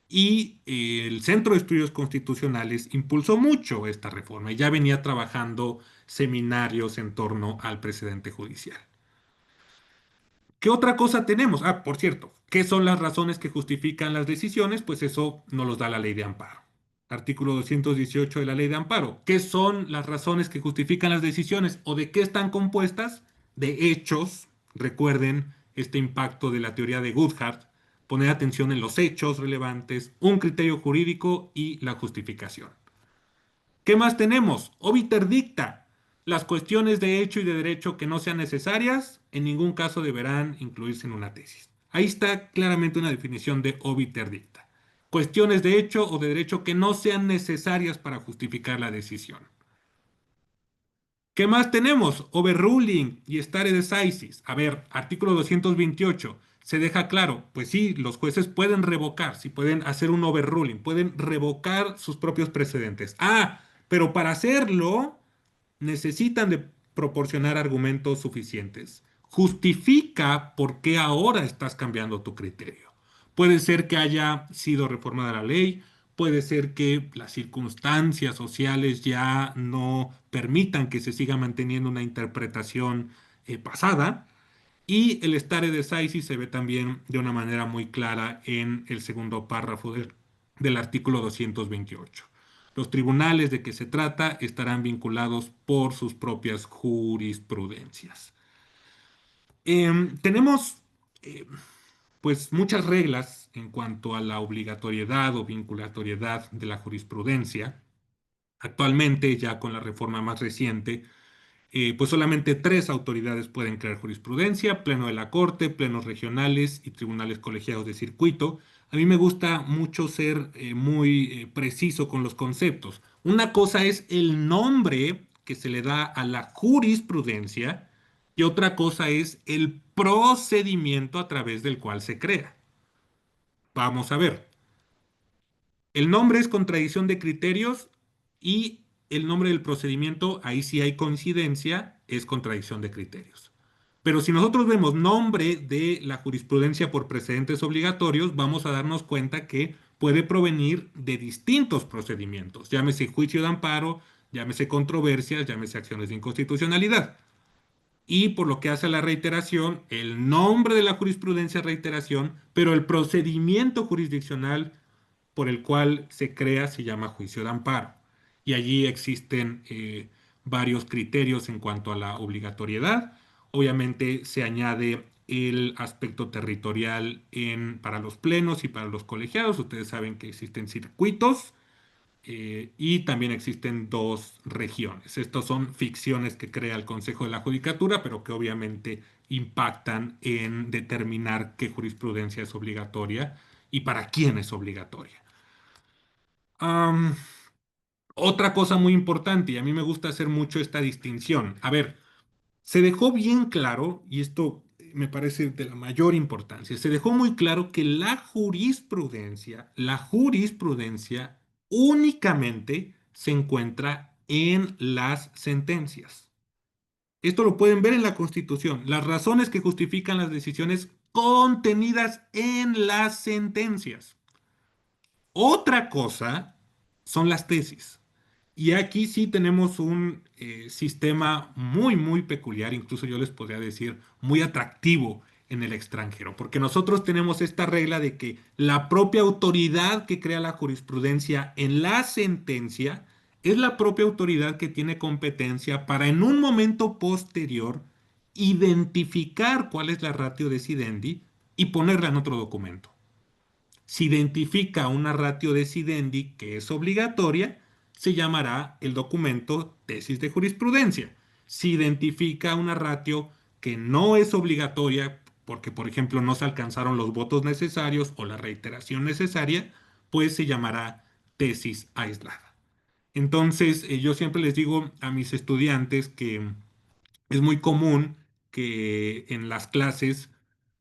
y el Centro de Estudios Constitucionales impulsó mucho esta reforma y ya venía trabajando seminarios en torno al precedente judicial. ¿Qué otra cosa tenemos? Ah, por cierto, ¿qué son las razones que justifican las decisiones? Pues eso nos los da la Ley de Amparo. Artículo 218 de la Ley de Amparo. ¿Qué son las razones que justifican las decisiones o de qué están compuestas? De hechos. Recuerden este impacto de la teoría de Goodhart. Poner atención en los hechos relevantes, un criterio jurídico y la justificación. ¿Qué más tenemos? Obiter dicta. Las cuestiones de hecho y de derecho que no sean necesarias, en ningún caso deberán incluirse en una tesis. Ahí está claramente una definición de obiter dicta. Cuestiones de hecho o de derecho que no sean necesarias para justificar la decisión. ¿Qué más tenemos? Overruling y stare decisis. A ver, artículo 228. Se deja claro, pues sí, los jueces pueden revocar, sí pueden hacer un overruling, pueden revocar sus propios precedentes. Ah, pero para hacerlo necesitan de proporcionar argumentos suficientes. Justifica por qué ahora estás cambiando tu criterio. Puede ser que haya sido reformada la ley, puede ser que las circunstancias sociales ya no permitan que se siga manteniendo una interpretación pasada. Y el stare decisis se ve también de una manera muy clara en el segundo párrafo del artículo 228. Los tribunales de que se trata estarán vinculados por sus propias jurisprudencias. Tenemos pues muchas reglas en cuanto a la obligatoriedad o vinculatoriedad de la jurisprudencia. Actualmente, ya con la reforma más reciente, pues solamente 3 autoridades pueden crear jurisprudencia: Pleno de la Corte, plenos regionales y tribunales colegiados de circuito. A mí me gusta mucho ser muy preciso con los conceptos. Una cosa es el nombre que se le da a la jurisprudencia y otra cosa es el procedimiento a través del cual se crea. Vamos a ver. El nombre es contradicción de criterios y el nombre del procedimiento, ahí sí hay coincidencia, es contradicción de criterios. Pero si nosotros vemos nombre de la jurisprudencia por precedentes obligatorios, vamos a darnos cuenta que puede provenir de distintos procedimientos, llámese juicio de amparo, llámese controversias, llámese acciones de inconstitucionalidad. Y por lo que hace a la reiteración, el nombre de la jurisprudencia es reiteración, pero el procedimiento jurisdiccional por el cual se crea se llama juicio de amparo. Y allí existen varios criterios en cuanto a la obligatoriedad. Obviamente se añade el aspecto territorial para los plenos y para los colegiados. Ustedes saben que existen circuitos y también existen 2 regiones. Estas son ficciones que crea el Consejo de la Judicatura, pero que obviamente impactan en determinar qué jurisprudencia es obligatoria y para quién es obligatoria. Otra cosa muy importante, y a mí me gusta hacer mucho esta distinción. A ver, se dejó bien claro, y esto me parece de la mayor importancia, se dejó muy claro que la jurisprudencia únicamente se encuentra en las sentencias. Esto lo pueden ver en la Constitución, las razones que justifican las decisiones contenidas en las sentencias. Otra cosa son las tesis. Y aquí sí tenemos un sistema muy, muy peculiar, incluso yo les podría decir muy atractivo en el extranjero, porque nosotros tenemos esta regla de que la propia autoridad que crea la jurisprudencia en la sentencia es la propia autoridad que tiene competencia para en un momento posterior identificar cuál es la ratio decidendi y ponerla en otro documento. Si identifica una ratio decidendi que es obligatoria, se llamará el documento tesis de jurisprudencia. Si identifica una ratio que no es obligatoria, porque, por ejemplo, no se alcanzaron los votos necesarios o la reiteración necesaria, pues se llamará tesis aislada. Entonces, yo siempre les digo a mis estudiantes que es muy común que en las clases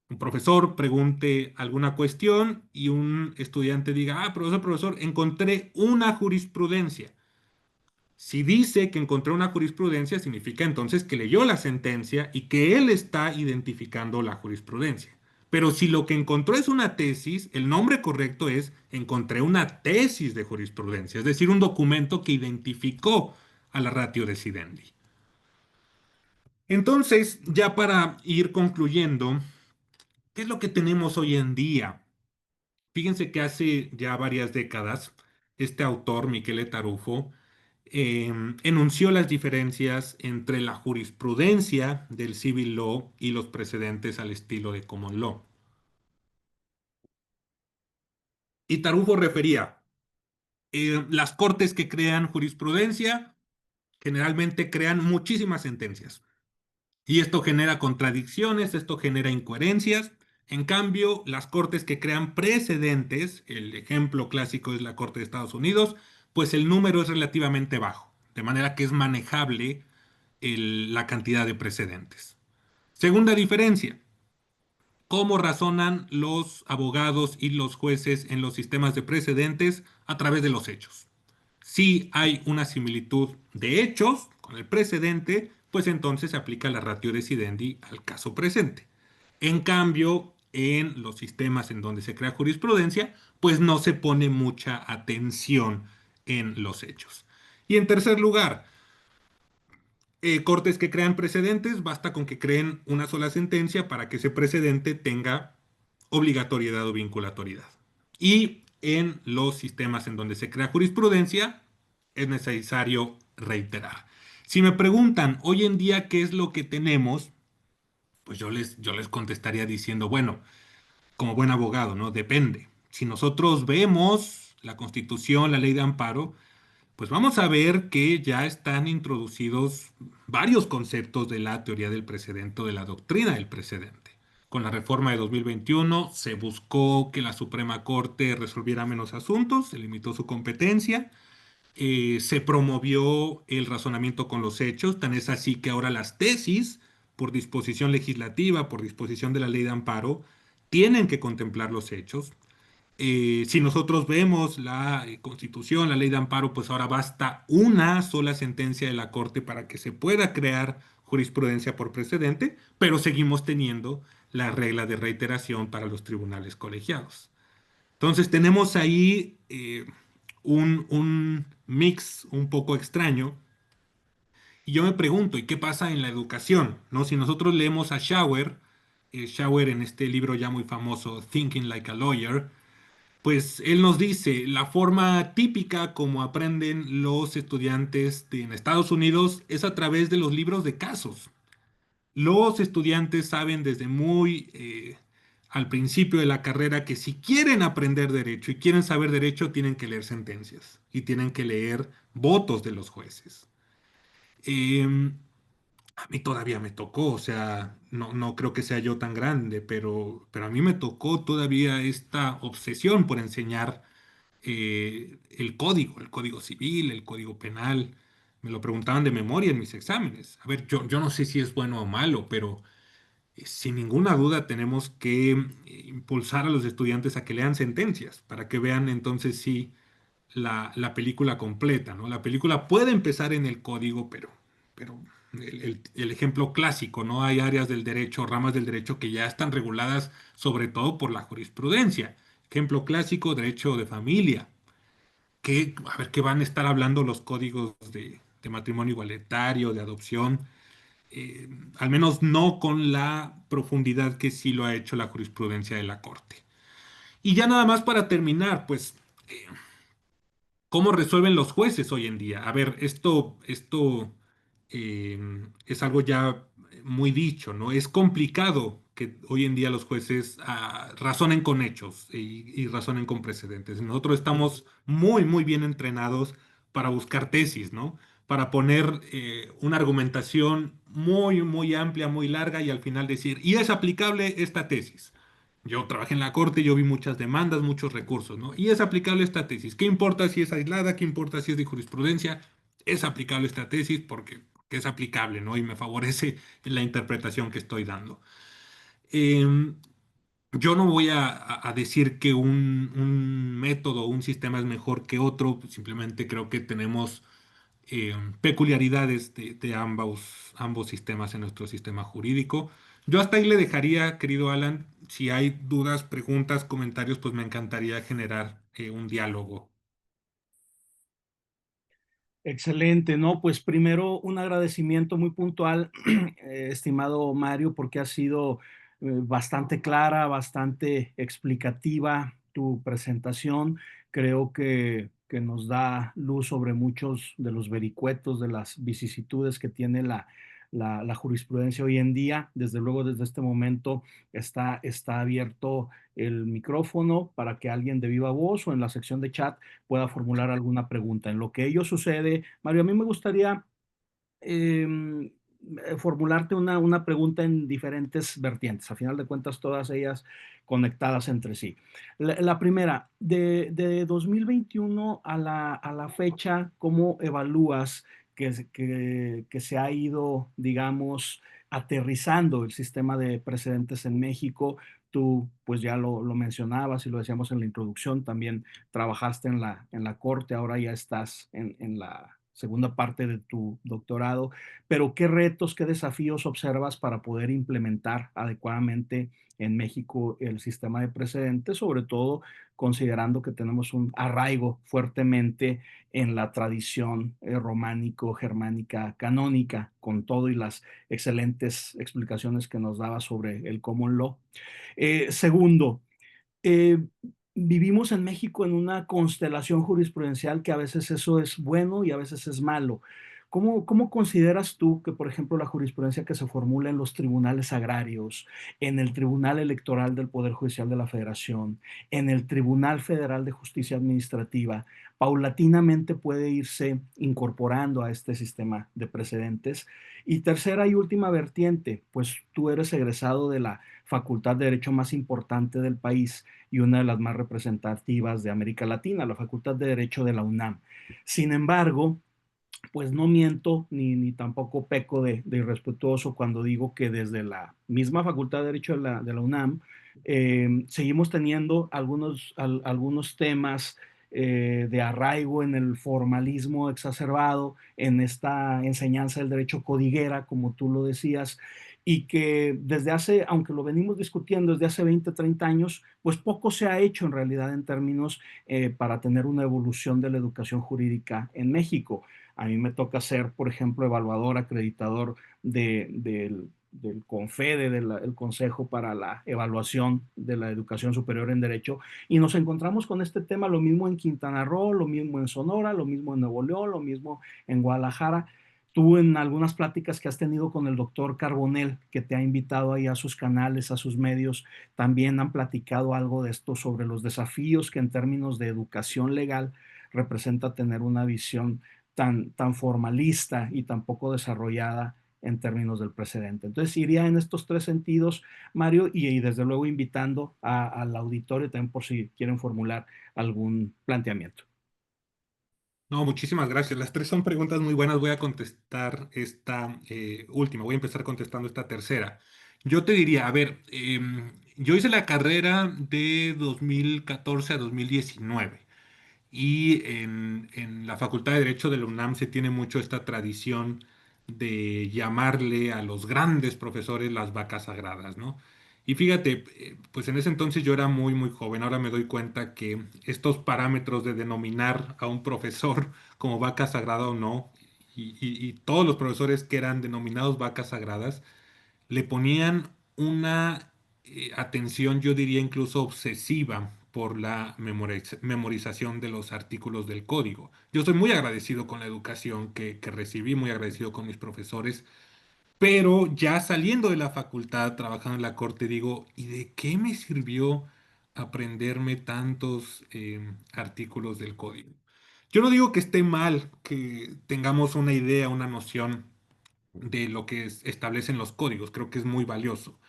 un profesor pregunte alguna cuestión y un estudiante diga, profesor, encontré una jurisprudencia. Si dice que encontró una jurisprudencia, significa entonces que leyó la sentencia y que él está identificando la jurisprudencia. Pero si lo que encontró es una tesis, el nombre correcto es encontré una tesis de jurisprudencia, es decir, un documento que identificó a la ratio decidendi. Entonces, ya para ir concluyendo, ¿qué es lo que tenemos hoy en día? Fíjense que hace ya varias décadas, este autor, Michele Tarufo, enunció las diferencias entre la jurisprudencia del civil law y los precedentes al estilo de common law. Y Tarufo refería, las cortes que crean jurisprudencia generalmente crean muchísimas sentencias. Y esto genera contradicciones, esto genera incoherencias. En cambio, las cortes que crean precedentes, el ejemplo clásico es la Corte de Estados Unidos, pues el número es relativamente bajo, de manera que es manejable la cantidad de precedentes. Segunda diferencia, cómo razonan los abogados y los jueces en los sistemas de precedentes a través de los hechos. Si hay una similitud de hechos con el precedente, pues entonces se aplica la ratio decidendi al caso presente. En cambio, en los sistemas en donde se crea jurisprudencia, pues no se pone mucha atención en los hechos. Y en tercer lugar, cortes que crean precedentes, basta con que creen una sola sentencia para que ese precedente tenga obligatoriedad o vinculatoriedad. Y en los sistemas en donde se crea jurisprudencia, es necesario reiterar. Si me preguntan hoy en día qué es lo que tenemos, pues yo les contestaría diciendo, bueno, como buen abogado, ¿no? Depende. Si nosotros vemos la Constitución, la ley de amparo, pues vamos a ver que ya están introducidos varios conceptos de la teoría del precedente o de la doctrina del precedente. Con la reforma de 2021 se buscó que la Suprema Corte resolviera menos asuntos, se limitó su competencia, se promovió el razonamiento con los hechos, tan es así que ahora las tesis, por disposición legislativa, por disposición de la ley de amparo, tienen que contemplar los hechos. Si nosotros vemos la Constitución, la ley de amparo, pues ahora basta una sola sentencia de la Corte para que se pueda crear jurisprudencia por precedente, pero seguimos teniendo la regla de reiteración para los tribunales colegiados. Entonces tenemos ahí un mix un poco extraño. Y yo me pregunto, ¿y qué pasa en la educación? ¿No? Si nosotros leemos a Schauer, Schauer en este libro ya muy famoso, Thinking Like a Lawyer, pues él nos dice, la forma típica como aprenden los estudiantes en Estados Unidos es a través de los libros de casos. Los estudiantes saben desde muy al principio de la carrera que si quieren aprender derecho y quieren saber derecho, tienen que leer sentencias y tienen que leer votos de los jueces. A mí todavía me tocó, o sea, no creo que sea yo tan grande, pero a mí me tocó todavía esta obsesión por enseñar el código civil, el código penal. Me lo preguntaban de memoria en mis exámenes. A ver, yo no sé si es bueno o malo, pero sin ninguna duda tenemos que impulsar a los estudiantes a que lean sentencias, para que vean entonces sí la película completa, ¿no? La película puede empezar en el código, pero el ejemplo clásico, ¿no? Hay áreas del derecho, ramas del derecho que ya están reguladas sobre todo por la jurisprudencia. Ejemplo clásico, derecho de familia. A ver, ¿qué van a estar hablando los códigos de matrimonio igualitario, de adopción? Al menos no con la profundidad que sí lo ha hecho la jurisprudencia de la Corte. Y ya nada más para terminar, pues ¿cómo resuelven los jueces hoy en día? A ver, esto es algo ya muy dicho, ¿no? Es complicado que hoy en día los jueces razonen con hechos y razonen con precedentes. Nosotros estamos muy, muy bien entrenados para buscar tesis, ¿no? para poner una argumentación muy, muy amplia, muy larga y al final decir, y es aplicable esta tesis. Yo trabajé en la corte, yo vi muchas demandas, muchos recursos, ¿no? Y es aplicable esta tesis. ¿Qué importa si es aislada? ¿Qué importa si es de jurisprudencia? Es aplicable esta tesis porque es aplicable, ¿no? Y me favorece la interpretación que estoy dando. Em, yo no voy a decir que un método o un sistema es mejor que otro, simplemente creo que tenemos peculiaridades de ambos sistemas en nuestro sistema jurídico. Yo hasta ahí le dejaría, querido Alan, si hay dudas, preguntas, comentarios, pues me encantaría generar un diálogo. Excelente, ¿no? Pues primero un agradecimiento muy puntual, estimado Mario, porque ha sido bastante clara, bastante explicativa tu presentación. Creo que nos da luz sobre muchos de los vericuetos, de las vicisitudes que tiene la jurisprudencia hoy en día. Desde luego, desde este momento está abierto el micrófono para que alguien de viva voz o en la sección de chat pueda formular alguna pregunta. En lo que ello sucede, Mario, a mí me gustaría formularte una pregunta en diferentes vertientes, a final de cuentas todas ellas conectadas entre sí. La primera, de 2021 a la fecha, ¿cómo evalúas que se ha ido, digamos, aterrizando el sistema de precedentes en México? Tú, pues ya lo mencionabas y lo decíamos en la introducción, también trabajaste en la corte, ahora ya estás en la segunda parte de tu doctorado, pero ¿qué retos, qué desafíos observas para poder implementar adecuadamente en México el sistema de precedentes, sobre todo considerando que tenemos un arraigo fuertemente en la tradición románico-germánica canónica, con todo y las excelentes explicaciones que nos daba sobre el common law? Segundo, eh, vivimos en México en una constelación jurisprudencial que a veces eso es bueno y a veces es malo. ¿Cómo consideras tú que, por ejemplo, la jurisprudencia que se formula en los tribunales agrarios, en el Tribunal Electoral del Poder Judicial de la Federación, en el Tribunal Federal de Justicia Administrativa, paulatinamente puede irse incorporando a este sistema de precedentes? Y tercera y última vertiente, pues tú eres egresado de la Facultad de Derecho más importante del país y una de las más representativas de América Latina, la Facultad de Derecho de la UNAM. Sin embargo, pues no miento ni tampoco peco de irrespetuoso cuando digo que desde la misma Facultad de Derecho de la UNAM seguimos teniendo algunos temas de arraigo en el formalismo exacerbado, en esta enseñanza del derecho codiguera, como tú lo decías, y que desde hace, aunque lo venimos discutiendo desde hace 20, 30 años, pues poco se ha hecho en realidad en términos para tener una evolución de la educación jurídica en México. A mí me toca ser, por ejemplo, evaluador, acreditador del CONFEDE, del Consejo para la Evaluación de la Educación Superior en Derecho, y nos encontramos con este tema, lo mismo en Quintana Roo, lo mismo en Sonora, lo mismo en Nuevo León, lo mismo en Guadalajara. Tú en algunas pláticas que has tenido con el doctor Carbonell, que te ha invitado ahí a sus canales, a sus medios, también han platicado algo de esto sobre los desafíos que en términos de educación legal representa tener una visión tan formalista y tan poco desarrollada en términos del precedente. Entonces iría en estos tres sentidos, Mario, y desde luego invitando al auditorio también por si quieren formular algún planteamiento. No, muchísimas gracias. Las tres son preguntas muy buenas. Voy a contestar esta última. Voy a empezar contestando esta tercera. Yo te diría, a ver, yo hice la carrera de 2014 a 2019 y en la Facultad de Derecho de la UNAM se tiene mucho esta tradición de llamarle a los grandes profesores las vacas sagradas, ¿no? Y fíjate, pues en ese entonces yo era muy, muy joven. Ahora me doy cuenta que estos parámetros de denominar a un profesor como vaca sagrada o no, y todos los profesores que eran denominados vacas sagradas, le ponían una atención, yo diría incluso obsesiva por la memorización de los artículos del código. Yo estoy muy agradecido con la educación que recibí, muy agradecido con mis profesores, pero ya saliendo de la facultad, trabajando en la corte, digo, ¿y de qué me sirvió aprenderme tantos artículos del código? Yo no digo que esté mal que tengamos una idea, una noción de lo que establecen los códigos, creo que es muy valioso.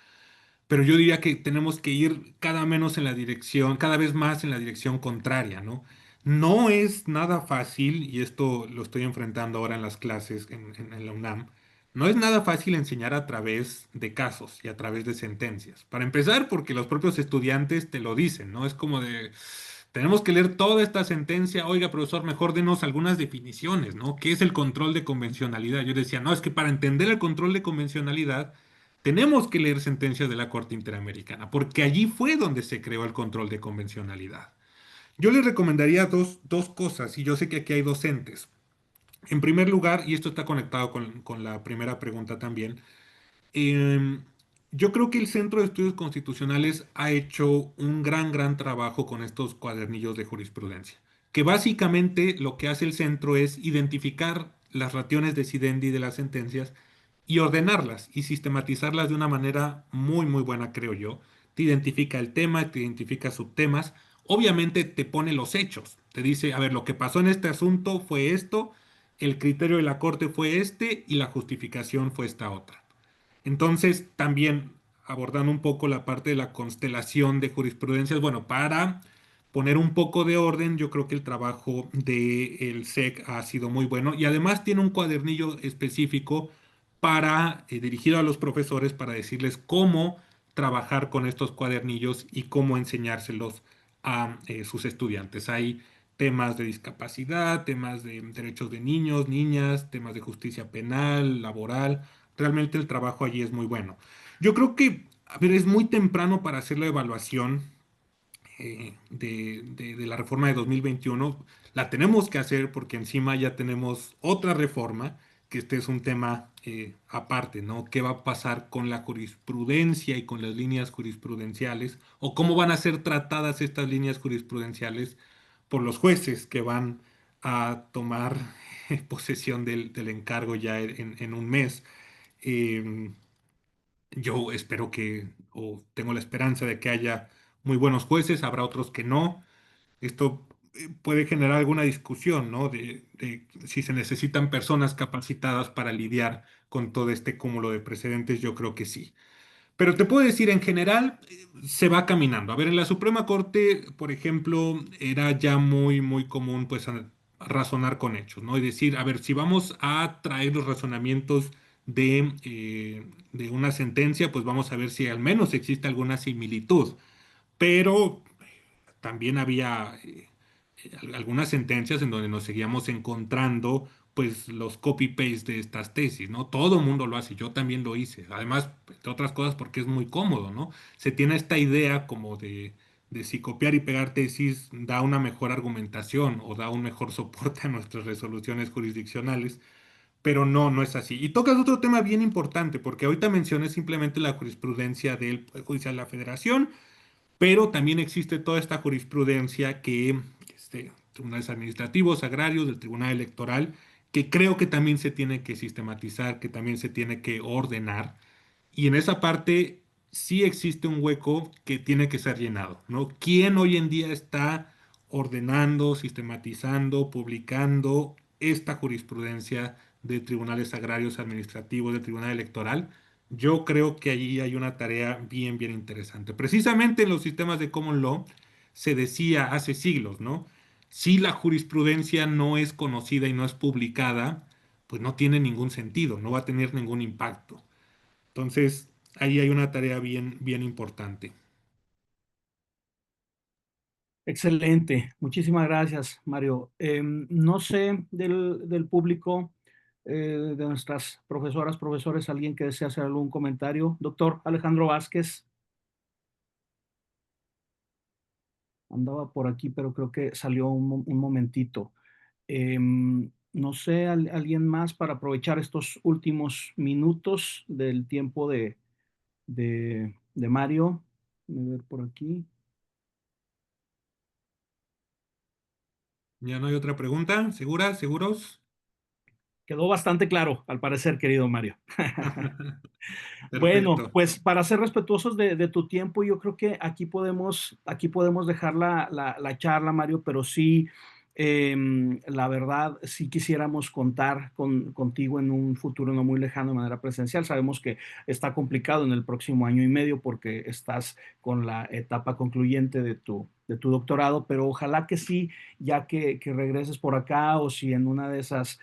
Pero yo diría que tenemos que ir cada vez más en la dirección contraria, ¿no? No es nada fácil, y esto lo estoy enfrentando ahora en las clases en la UNAM, no es nada fácil enseñar a través de casos y a través de sentencias. Para empezar, porque los propios estudiantes te lo dicen, ¿no? Es como de, tenemos que leer toda esta sentencia, oiga, profesor, mejor denos algunas definiciones, ¿no? ¿Qué es el control de convencionalidad? Yo decía, no, es que para entender el control de convencionalidad, tenemos que leer sentencias de la Corte Interamericana, porque allí fue donde se creó el control de convencionalidad. Yo les recomendaría dos cosas, y yo sé que aquí hay docentes. En primer lugar, y esto está conectado con la primera pregunta también, eh, yo creo que el Centro de Estudios Constitucionales ha hecho un gran trabajo con estos cuadernillos de jurisprudencia, que básicamente lo que hace el centro es identificar las rationes decidendi de las sentencias y ordenarlas y sistematizarlas de una manera muy buena, creo yo. Te identifica el tema, te identifica subtemas, obviamente te pone los hechos, te dice, a ver, lo que pasó en este asunto fue esto, el criterio de la Corte fue este y la justificación fue esta otra. Entonces, también abordando un poco la parte de la constelación de jurisprudencias, bueno, para poner un poco de orden, yo creo que el trabajo del SEC ha sido muy bueno y además tiene un cuadernillo específico dirigido a los profesores para decirles cómo trabajar con estos cuadernillos y cómo enseñárselos a sus estudiantes. Hay temas de discapacidad, temas de derechos de niños, niñas, temas de justicia penal, laboral. Realmente el trabajo allí es muy bueno. Yo creo que, a ver, es muy temprano para hacer la evaluación de la reforma de 2021. La tenemos que hacer porque encima ya tenemos otra reforma, que este es un tema aparte, ¿no? ¿Qué va a pasar con la jurisprudencia y con las líneas jurisprudenciales? ¿O cómo van a ser tratadas estas líneas jurisprudenciales por los jueces que van a tomar posesión del encargo ya en un mes? Eh, yo espero o tengo la esperanza de que haya muy buenos jueces, habrá otros que no. Esto puede generar alguna discusión, ¿no? De si se necesitan personas capacitadas para lidiar con todo este cúmulo de precedentes, yo creo que sí. Pero te puedo decir, en general, se va caminando. A ver, en la Suprema Corte, por ejemplo, era ya muy común, pues, razonar con hechos, ¿no? Y decir, a ver, si vamos a traer los razonamientos de una sentencia, pues vamos a ver si al menos existe alguna similitud. Pero también había algunas sentencias en donde nos seguíamos encontrando pues los copy-paste de estas tesis, ¿no? Todo el mundo lo hace, yo también lo hice. Además, entre otras cosas, porque es muy cómodo, ¿no? Se tiene esta idea como de si copiar y pegar tesis da una mejor argumentación o da un mejor soporte a nuestras resoluciones jurisdiccionales, pero no es así. Y tocas otro tema bien importante, porque ahorita mencioné simplemente la jurisprudencia del Poder Judicial de la Federación, pero también existe toda esta jurisprudencia tribunales administrativos, agrarios, del Tribunal Electoral, que creo que también se tiene que sistematizar, que también se tiene que ordenar. Y en esa parte sí existe un hueco que tiene que ser llenado, ¿no? ¿Quién hoy en día está ordenando, sistematizando, publicando esta jurisprudencia de tribunales agrarios administrativos, del Tribunal Electoral? Yo creo que allí hay una tarea bien interesante. Precisamente en los sistemas de common law se decía hace siglos, ¿no? Si la jurisprudencia no es conocida y no es publicada, pues no tiene ningún sentido, no va a tener ningún impacto. Entonces, ahí hay una tarea bien importante. Excelente, muchísimas gracias, Mario. No sé del público, de nuestras profesoras, profesores, alguien que desea hacer algún comentario. Doctor Alejandro Vázquez andaba por aquí, pero creo que salió un momentito. No sé, alguien más para aprovechar estos últimos minutos del tiempo de Mario. Voy a ver por aquí. ¿Ya no hay otra pregunta? ¿Segura? ¿Seguros? Quedó bastante claro, al parecer, querido Mario. Bueno, Perfecto. pues para ser respetuosos de tu tiempo, yo creo que aquí podemos dejar la charla, Mario, pero sí La verdad, sí quisiéramos contar contigo en un futuro no muy lejano de manera presencial. Sabemos que está complicado en el próximo año y medio porque estás con la etapa concluyente de tu doctorado, pero ojalá que sí, ya que regreses por acá o si en una de esas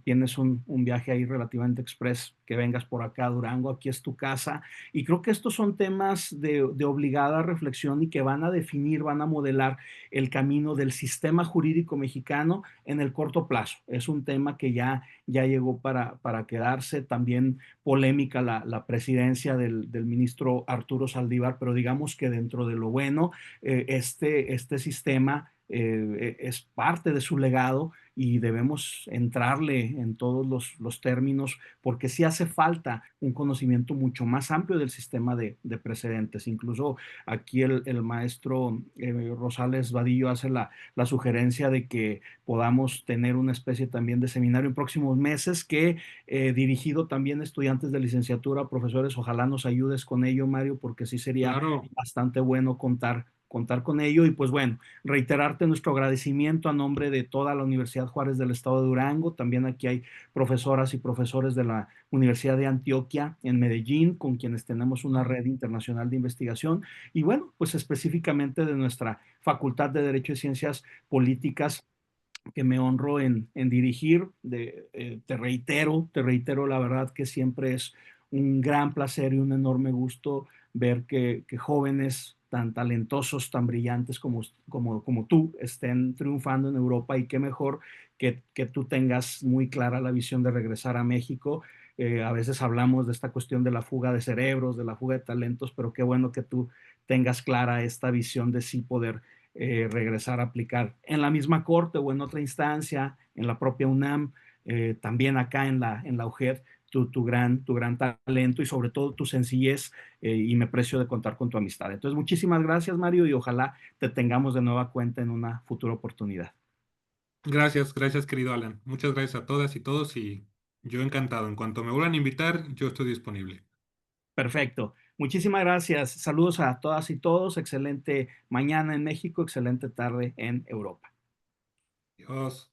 tienes un viaje ahí relativamente express, que vengas por acá a Durango, aquí es tu casa. Y creo que estos son temas de obligada reflexión y que van a definir, van a modelar el camino del sistema jurídico mexicano en el corto plazo. Es un tema que ya llegó para quedarse. También polémica la presidencia del ministro Arturo Saldívar, pero digamos que dentro de lo bueno, este sistema es parte de su legado y debemos entrarle en todos los términos porque sí hace falta un conocimiento mucho más amplio del sistema de precedentes. Incluso aquí el maestro Rosales Vadillo hace la sugerencia de que podamos tener una especie también de seminario en próximos meses que dirigido también a estudiantes de licenciatura, profesores, ojalá nos ayudes con ello, Mario, porque sí sería Claro. bastante bueno contar con ello y pues bueno, reiterarte nuestro agradecimiento a nombre de toda la Universidad Juárez del Estado de Durango. También aquí hay profesoras y profesores de la Universidad de Antioquia en Medellín, con quienes tenemos una red internacional de investigación. Y bueno, pues específicamente de nuestra Facultad de Derecho y Ciencias Políticas que me honro en dirigir. Te reitero la verdad que siempre es un gran placer y un enorme gusto ver que jóvenes tan talentosos, tan brillantes como tú estén triunfando en Europa y qué mejor que tú tengas muy clara la visión de regresar a México. A veces hablamos de esta cuestión de la fuga de cerebros, de la fuga de talentos, pero qué bueno que tú tengas clara esta visión de sí poder regresar a aplicar en la misma corte o en otra instancia, en la propia UNAM, también acá en la UGED, tu gran talento y sobre todo tu sencillez y me precio de contar con tu amistad. Entonces, muchísimas gracias, Mario, y ojalá te tengamos de nueva cuenta en una futura oportunidad. Gracias, gracias, querido Alan. Muchas gracias a todas y todos y yo encantado. En cuanto me vuelvan a invitar, yo estoy disponible. Perfecto. Muchísimas gracias. Saludos a todas y todos. Excelente mañana en México, excelente tarde en Europa. Adiós.